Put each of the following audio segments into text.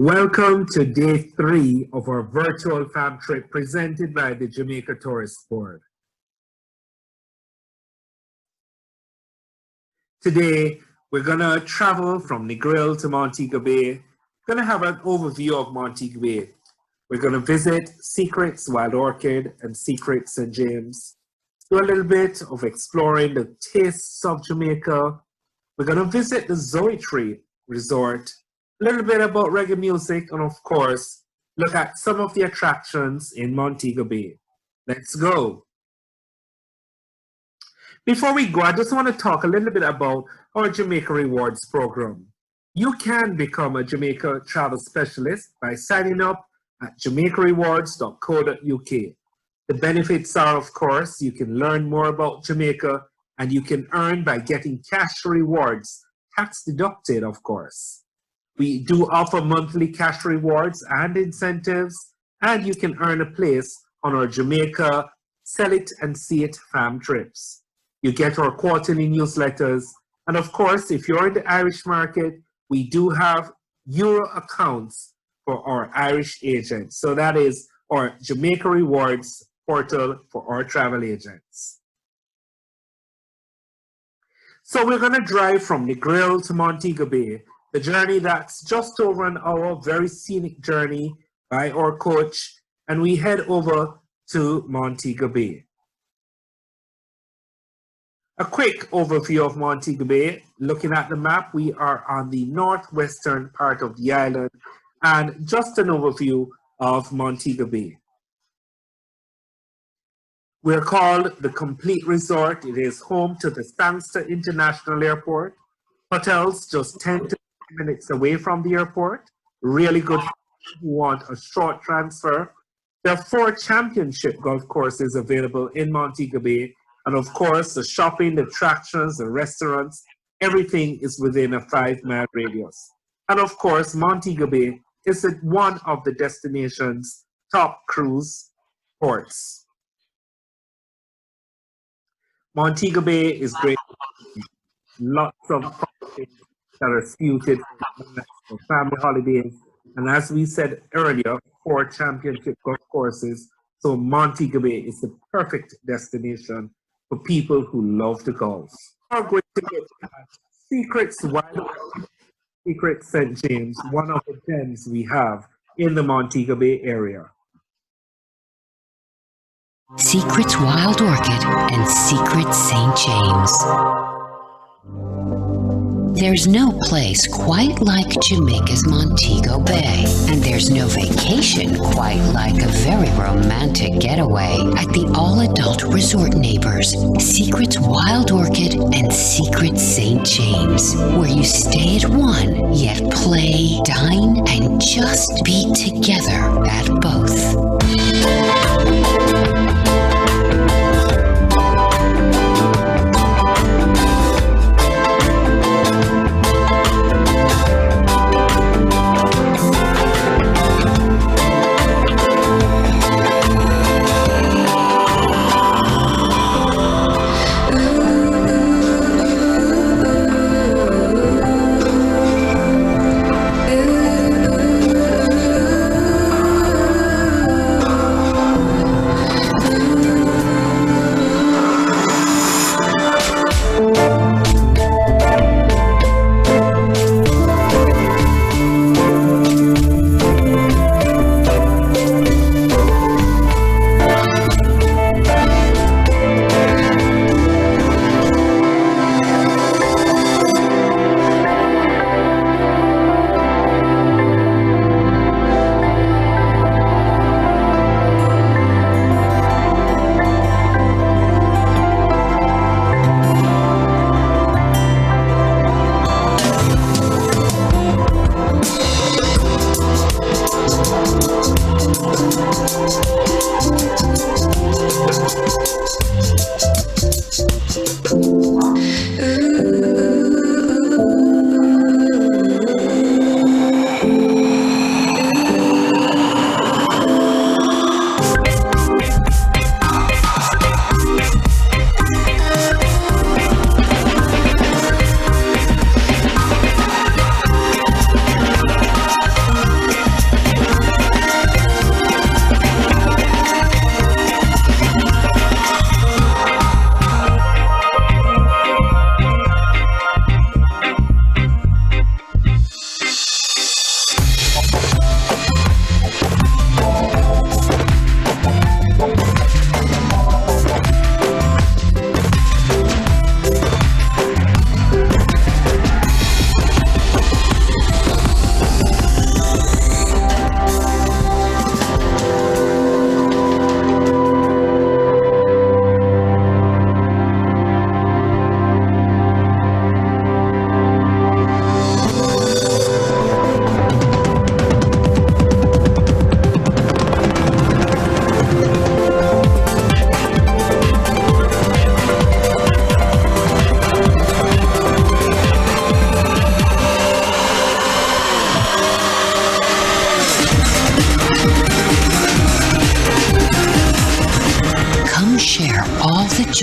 Welcome to day 3 of our virtual fam trip presented by the Jamaica Tourist Board. Today, we're gonna travel from Negril to Montego Bay. We're gonna have an overview of Montego Bay. We're gonna visit Secrets Wild Orchid and Secrets St. James. Do a little bit of exploring the tastes of Jamaica. We're gonna visit the Zoetry Resort, a little bit about reggae music, and of course, look at some of the attractions in Montego Bay. Let's go. Before we go, I just want to talk a little bit about our Jamaica Rewards program. You can become a Jamaica travel specialist by signing up at jamaicarewards.co.uk. The benefits are, of course, you can learn more about Jamaica and you can earn by getting cash rewards, tax deducted, of course. We do offer monthly cash rewards and incentives, and you can earn a place on our Jamaica Sell It and See It fam trips. You get our quarterly newsletters, and of course, if you're in the Irish market, we do have Euro accounts for our Irish agents. So that is our Jamaica Rewards portal for our travel agents. So we're going to drive from Negril to Montego Bay. The journey that's just over an hour, very scenic journey by our coach, and we head over to Montego Bay. A quick overview of Montego Bay. Looking at the map, we are on the northwestern part of the island, and just an overview of Montego Bay. We're called the Complete Resort. It is home to the Stansted International Airport. Hotels just 10 to minutes away from the airport. Really good for those who want a short transfer. There are 4 championship golf courses available in Montego Bay. And of course, the shopping, the attractions, the restaurants, everything is within a 5-mile radius. And of course, Montego Bay is one of the destination's top cruise ports. Montego Bay is great. Lots of that are suited for family holidays. And as we said earlier, 4 championship golf courses. So Montego Bay is the perfect destination for people who love to golf. We're going to get Secrets Wild Orchid, Secrets St. James, one of the gems we have in the Montego Bay area. Secrets Wild Orchid and Secrets St. James. There's no place quite like Jamaica's Montego Bay, and there's no vacation quite like a very romantic getaway at the all-adult resort neighbors, Secrets Wild Orchid and Secrets St. James, where you stay at one, yet play, dine, and just be together at both.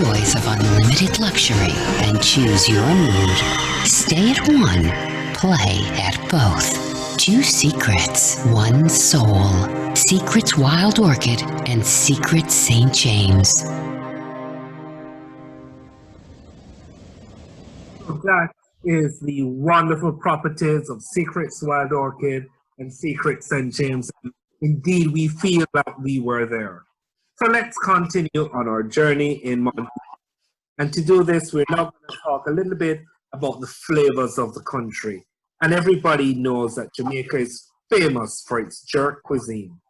joys of unlimited luxury and choose your mood. Stay at one, play at both. Two secrets, one soul. Secrets Wild Orchid and Secrets St. James. That is the wonderful properties of Secrets Wild Orchid and Secrets St. James. Indeed, we feel that we were there. So let's continue on our journey in Montego. And to do this, we're now going to talk a little bit about the flavors of the country. And everybody knows that Jamaica is famous for its jerk cuisine.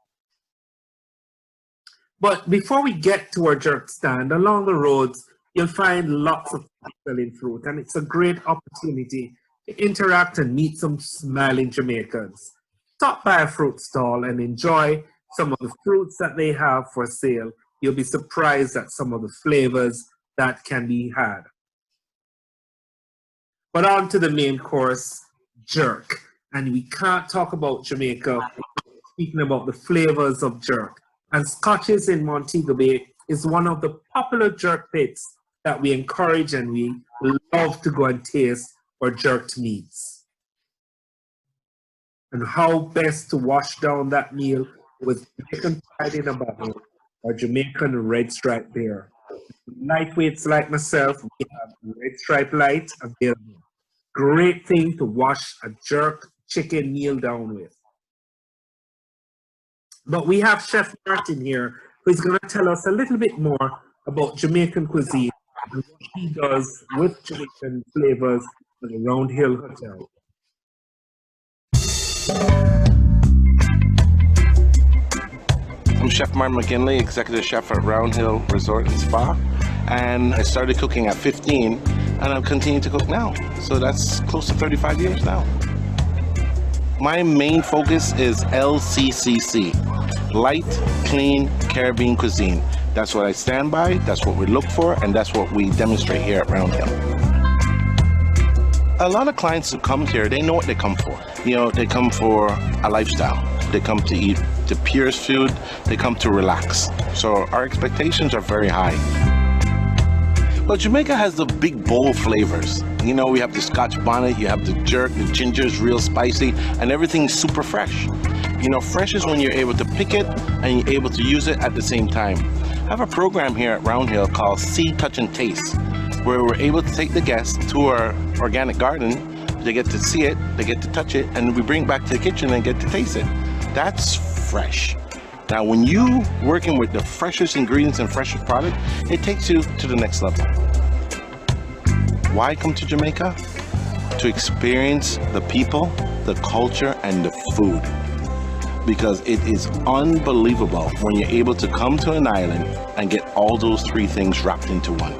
But before we get to our jerk stand, along the roads, you'll find lots of people selling fruit, and it's a great opportunity to interact and meet some smiling Jamaicans. Stop by a fruit stall and enjoy some of the fruits that they have for sale. You'll be surprised at some of the flavors that can be had. But on to the main course, jerk. And we can't talk about Jamaica without speaking about the flavors of jerk. And Scotches in Montego Bay is one of the popular jerk pits that we encourage and we love to go and taste for jerked meats. And how best to wash down that meal with Jamaican pride in a bottle or Jamaican red stripe beer. Lightweights like myself, we have red stripe light available. Great thing to wash a jerk chicken meal down with. But we have Chef Martin here, who's going to tell us a little bit more about Jamaican cuisine and what he does with Jamaican flavors at the Round Hill Hotel. I'm Chef Martin McKinley, Executive Chef at Round Hill Resort and Spa. And I started cooking at 15, and I've continued to cook now. So that's close to 35 years now. My main focus is LCCC, Light, Clean, Caribbean Cuisine. That's what I stand by, that's what we look for, and that's what we demonstrate here at Round Hill. A lot of clients who come here, they know what they come for. You know, they come for a lifestyle. They come to eat the purest food, they come to relax. So our expectations are very high. But Jamaica has the big, bold flavors. You know, we have the Scotch bonnet, you have the jerk, the ginger's real spicy, and everything's super fresh. You know, fresh is when you're able to pick it and you're able to use it at the same time. I have a program here at Round Hill called See, Touch, and Taste, where we're able to take the guests to our organic garden. They get to see it, they get to touch it, and we bring it back to the kitchen and get to taste it. That's fresh. Now, when you working with the freshest ingredients and freshest product, it takes you to the next level. Why come to Jamaica? To experience the people, the culture, and the food. Because it is unbelievable when you're able to come to an island and get all those three things wrapped into one.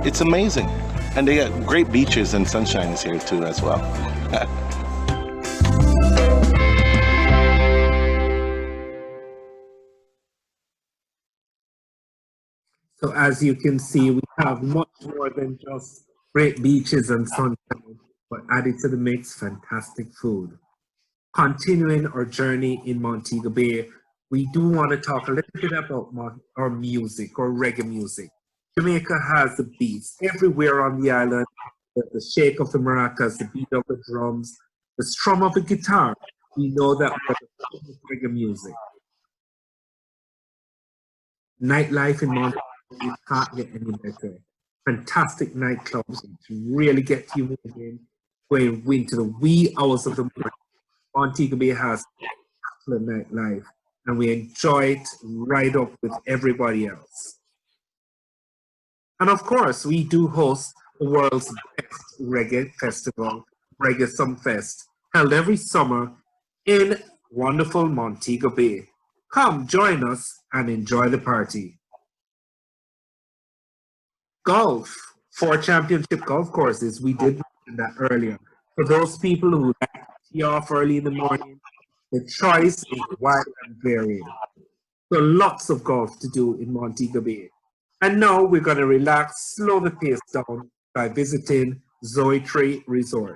It's amazing. And they got great beaches and sunshine is here too as well. So as you can see, we have much more than just great beaches and sunshine, but added to the mix, fantastic food. Continuing our journey in Montego Bay, we do want to talk a little bit about our music, or reggae music. Jamaica has the beats everywhere on the island, the shake of the maracas, the beat of the drums, the strum of the guitar. We know that we're the reggae music. Nightlife in Montego Bay, you can't get any better. Fantastic nightclubs to really get you moving, going into the wee hours of the morning. Montego Bay has excellent nightlife, and we enjoy it right up with everybody else. And of course, we do host the world's best reggae festival, Reggae Sumfest, held every summer in wonderful Montego Bay. Come join us and enjoy the party. Golf, 4 championship golf courses, we did mention that earlier. For those people who like to tee off early in the morning, the choice is wide and varied. So lots of golf to do in Montego Bay. And now we're going to relax, slow the pace down by visiting Zoe Tree Resort.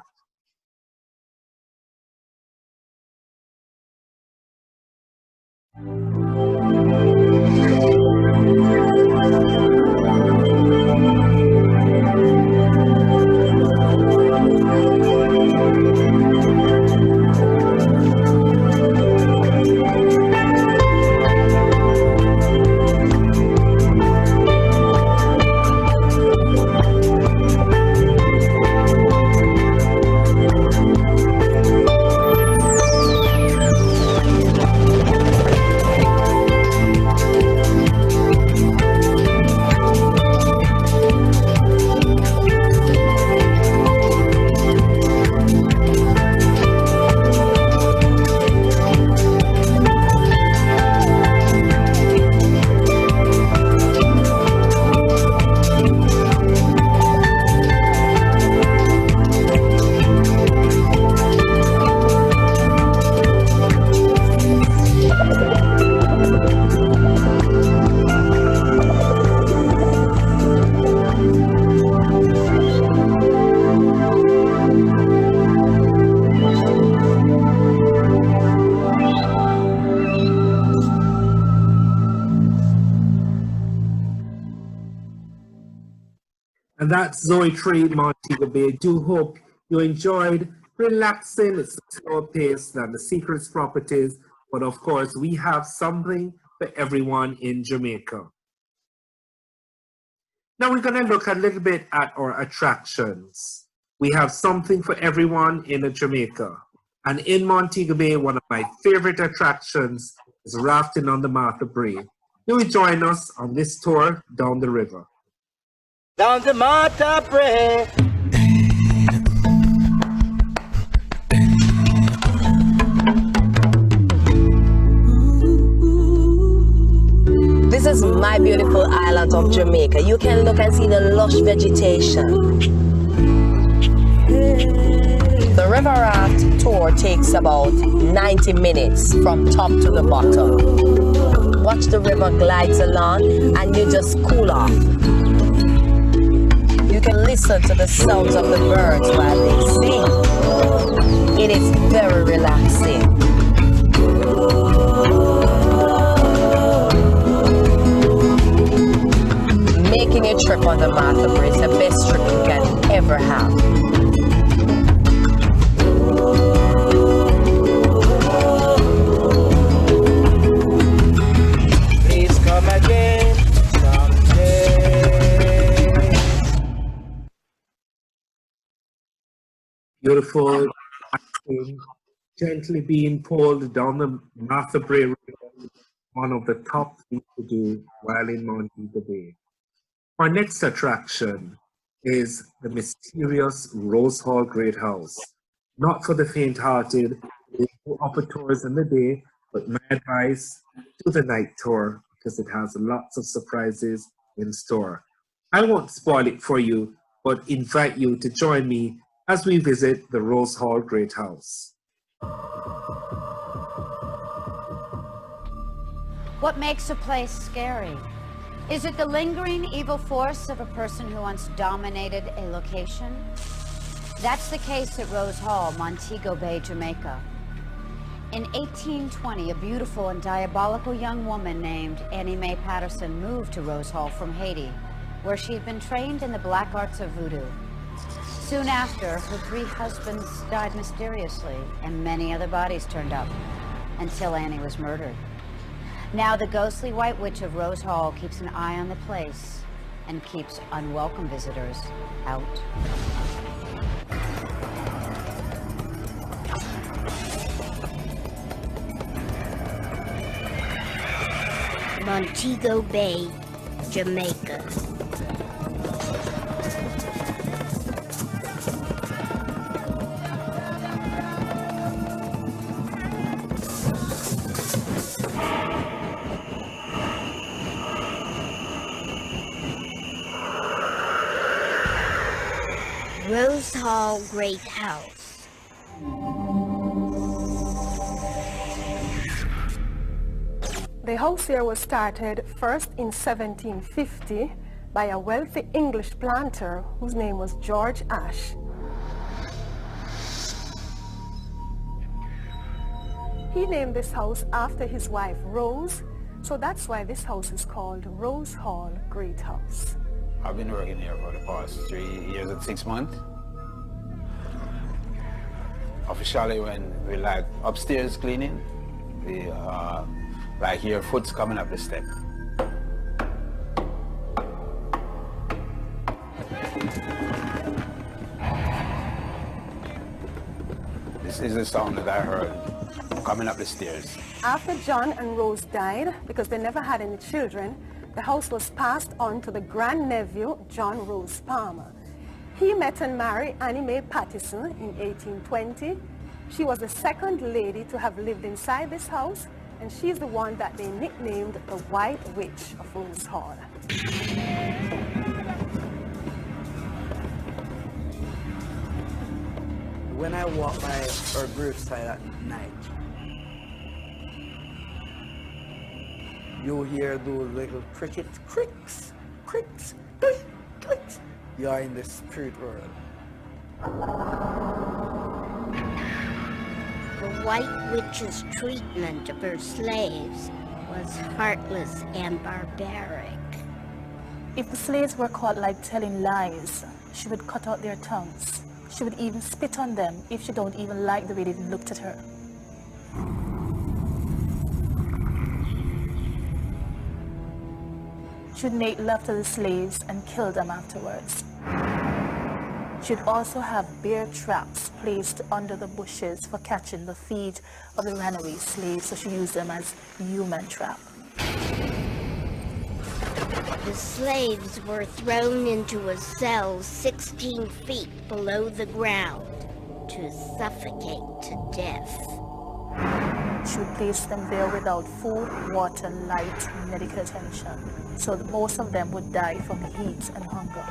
that's Zoe Tree, Montego Bay. Do hope you enjoyed relaxing. It's a slower pace than the Secrets properties, but of course, we have something for everyone in Jamaica. Now we're going to look a little bit at our attractions. We have something for everyone in Jamaica. And in Montego Bay, one of my favorite attractions is rafting on the Montego Bay. You will join us on this tour down the river. Down the Montego Bay. This is my beautiful island of Jamaica. You can look and see the lush vegetation. The river raft tour takes about 90 minutes from top to the bottom. Watch the river glides along and you just cool off. You can listen to the sounds of the birds while they sing. It is very relaxing. Making a trip on the Montego Bay is the best trip you can ever have. Please come again someday. Beautiful, gently being pulled down the Montego Bay River, one of the top things to do while in Montego Bay. Our next attraction is the mysterious Rose Hall Great House. Not for the faint-hearted, they go up tours in the day, but my advice, do the night tour because it has lots of surprises in store. I won't spoil it for you, but invite you to join me as we visit the Rose Hall Great House. What makes a place scary? Is it the lingering evil force of a person who once dominated a location? That's the case at Rose Hall, Montego Bay, Jamaica. In 1820, a beautiful and diabolical young woman named Annie Mae Patterson moved to Rose Hall from Haiti, where she had been trained in the black arts of voodoo. Soon after, her 3 husbands died mysteriously, and many other bodies turned up, until Annie was murdered. Now the ghostly White Witch of Rose Hall keeps an eye on the place and keeps unwelcome visitors out. Montego Bay, Jamaica. Rose Hall Great House. The house here was started first in 1750 by a wealthy English planter whose name was George Ash. He named this house after his wife Rose, so that's why this house is called Rose Hall Great House. I've been working here for the past 3 years and 6 months. Officially, when we like upstairs cleaning, we like hear foot's coming up the step. This is the sound that I heard coming up the stairs. After John and Rose died, because they never had any children, the house was passed on to the grandnephew, John Rose Palmer. He met and married Annie Mae Patterson in 1820. She was the second lady to have lived inside this house, and she's the one that they nicknamed the White Witch of Rose Hall. When I walk by her graveside at night, you hear those little crickets, cricks, cricks, click, clicks. You are in the spirit world. The White Witch's treatment of her slaves was heartless and barbaric. If the slaves were caught like telling lies, she would cut out their tongues. She would even spit on them if she don't even like the way they looked at her. She would make love to the slaves and kill them afterwards. She would also have bear traps placed under the bushes for catching the feet of the runaway slaves, so she used them as human trap. The slaves were thrown into a cell 16 feet below the ground to suffocate to death. She would place them there without food, water, light, medical attention. So most of them would die from heat and hunger.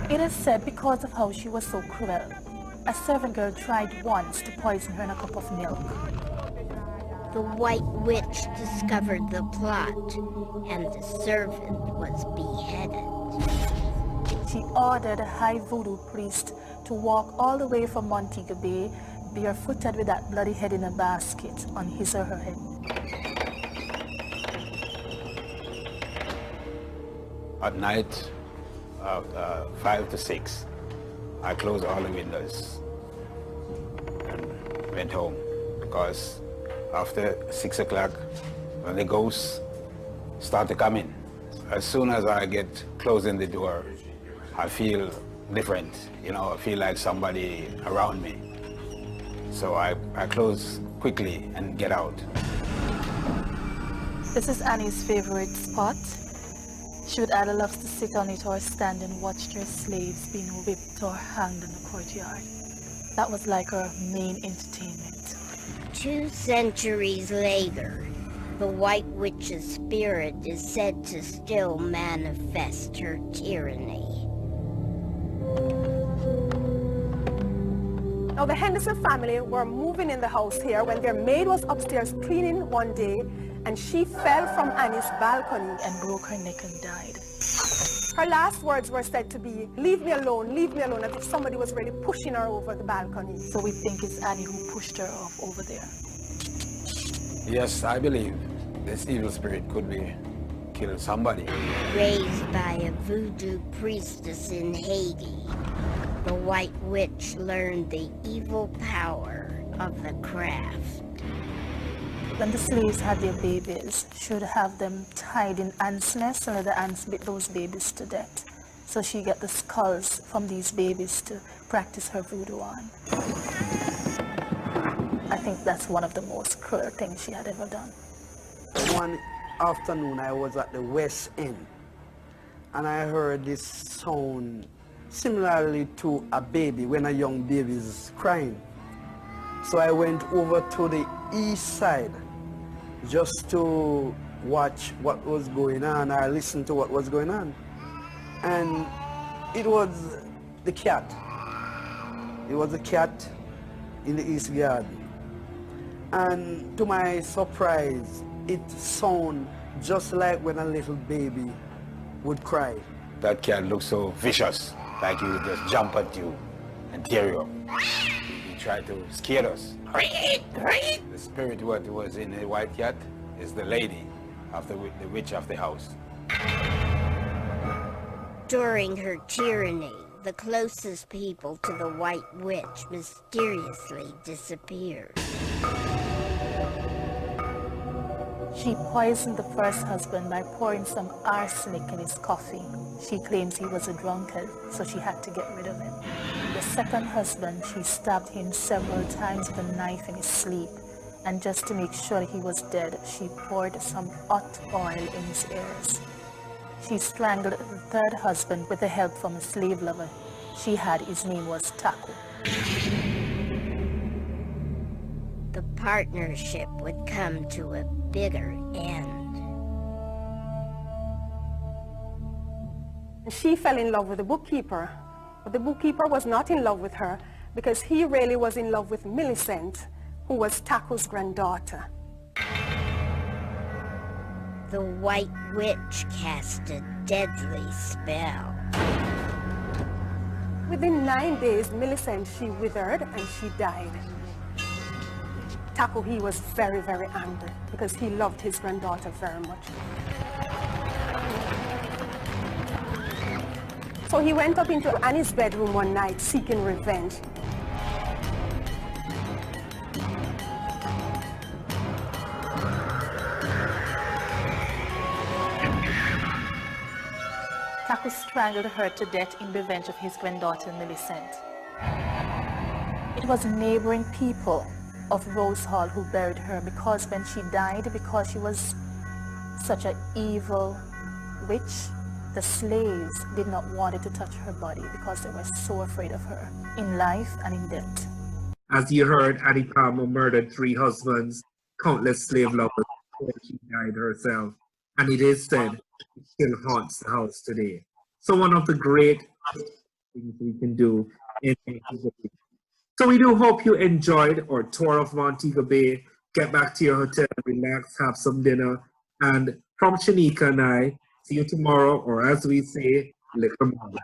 It is said because of how she was so cruel, a servant girl tried once to poison her in a cup of milk. The White Witch discovered the plot, and the servant was beheaded. She ordered a high voodoo priest to walk all the way from Montego Bay, barefooted with that bloody head in a basket on his or her head. At night, 5 to 6, I closed all the windows and went home, because after 6 o'clock, when the ghosts start to come in, as soon as I get closing the door, I feel different, you know, I feel like somebody around me. So I close quickly and get out. This is Annie's favorite spot. She would either love to sit on it or stand and watch her slaves being whipped or hanged in the courtyard. That was like her main entertainment. 2 centuries later, the White Witch's spirit is said to still manifest her tyranny. Now, the Henderson family were moving in the house here when their maid was upstairs cleaning one day, and she fell from Annie's balcony and broke her neck and died. Her last words were said to be, leave me alone, as if somebody was really pushing her over the balcony. So we think it's Annie who pushed her off over there. Yes, I believe this evil spirit could be killed somebody. Raised by a voodoo priestess in Haiti, the White Witch learned the evil power of the craft. When the slaves had their babies, she would have them tied in ants' nests and let the ants bit those babies to death. So she got the skulls from these babies to practice her voodoo on. I think that's one of the most cruel things she had ever done. One afternoon I was at the West End and I heard this sound similarly to a baby when a young baby is crying. So I went over to the east side just to watch what was going on. I listened to what was going on. And it was the cat. It was a cat in the east garden. And to my surprise, it sounded just like when a little baby would cry. That cat looked so vicious, like he would just jump at you and tear you up. He tried to scare us. The spirit what was in the white cat is the lady, the witch of the house. During her tyranny, the closest people to the White Witch mysteriously disappeared. She poisoned the first husband by pouring some arsenic in his coffee. She claims he was a drunkard, so she had to get rid of him. The second husband, she stabbed him several times with a knife in his sleep. And just to make sure he was dead, she poured some hot oil in his ears. She strangled the third husband with the help from a slave lover she had. His name was Taco. The partnership would come to a bitter end. She fell in love with the bookkeeper, but the bookkeeper was not in love with her because he really was in love with Millicent, who was Taco's granddaughter. The White Witch cast a deadly spell. Within 9 days, Millicent, she withered and she died. Taco, he was very, very angry because he loved his granddaughter very much. So he went up into Annie's bedroom one night seeking revenge. Taku strangled her to death in revenge of his granddaughter Millicent. It was neighboring people of Rose Hall who buried her because when she died, because she was such an evil witch, the slaves did not want it to touch her body because they were so afraid of her in life and in death. As you heard, Annie Palmer murdered 3 husbands, countless slave lovers before she died herself. And it is said it still haunts the house today. So one of the great things we can do in Montego Bay. So we do hope you enjoyed our tour of Montego Bay. Get back to your hotel, relax, have some dinner. And from Shanika and I, see you tomorrow, or as we say, lick 'em on.